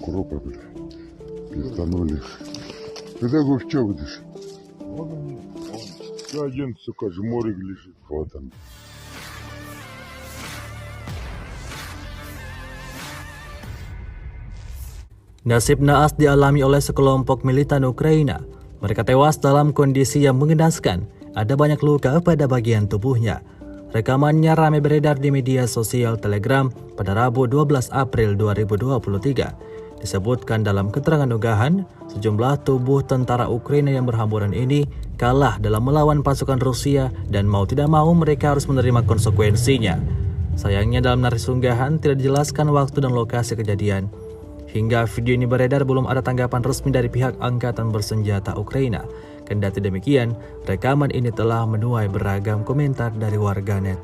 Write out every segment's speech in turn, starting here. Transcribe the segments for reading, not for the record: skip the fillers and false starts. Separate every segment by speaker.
Speaker 1: Кропа, бля. Пизданули. Когда вы в чё будешь?
Speaker 2: Вот он. Еще один, сука, жморик лежит.
Speaker 1: Вот он.
Speaker 3: Nasib naas dialami oleh sekelompok militan Ukraina. Mereka tewas dalam kondisi yang mengenaskan. Ada banyak luka pada bagian tubuhnya. Rekamannya ramai beredar di media sosial Telegram pada Rabu 12 April 2023. Disebutkan dalam keterangan unggahan, sejumlah tubuh tentara Ukraina yang berhamburan ini kalah dalam melawan pasukan Rusia dan mau tidak mau mereka harus menerima konsekuensinya. Sayangnya dalam naris unggahan tidak dijelaskan waktu dan lokasi kejadian. Hingga video ini beredar belum ada tanggapan resmi dari pihak Angkatan Bersenjata Ukraina. Kendati demikian, rekaman ini telah menuai beragam komentar dari warganet.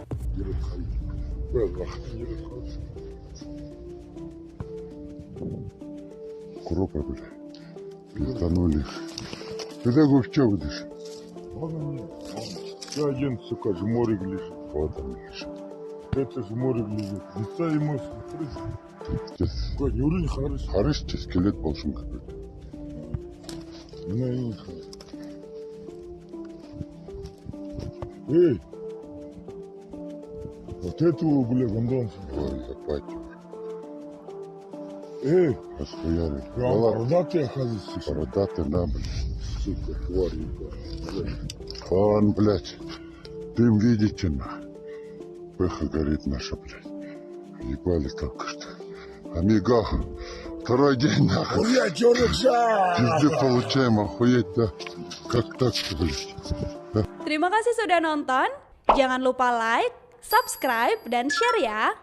Speaker 1: Кропа, бля. Пизданули. Когда вы в чё будешь?
Speaker 2: Вот он. Еще один, сука, жморик лежит.
Speaker 1: Вот он лежит.
Speaker 2: Это жморик лежит. Лица ему смотри. Какой не уровень хороший.
Speaker 1: Харышча скелет болшун какой-то.
Speaker 2: Не Эй! Вот этого, бля, гондон.
Speaker 1: Ой, ебать.
Speaker 2: Эй!
Speaker 1: Расхуяли.
Speaker 2: Прям бородатый, оказывается.
Speaker 1: Бородатый, да, блядь.
Speaker 2: Сука, тварь, ебать.
Speaker 1: Вон, блядь. Дым видите, на. Пыха горит наша, блядь. Ебали только что. Амиго. Второй день, нахуй.
Speaker 2: Блядь, чё рычаг?
Speaker 1: Пизды получаем, охуеть, да. Как так-то, блядь?
Speaker 4: Terima kasih sudah nonton. Jangan lupa like, subscribe, dan share ya.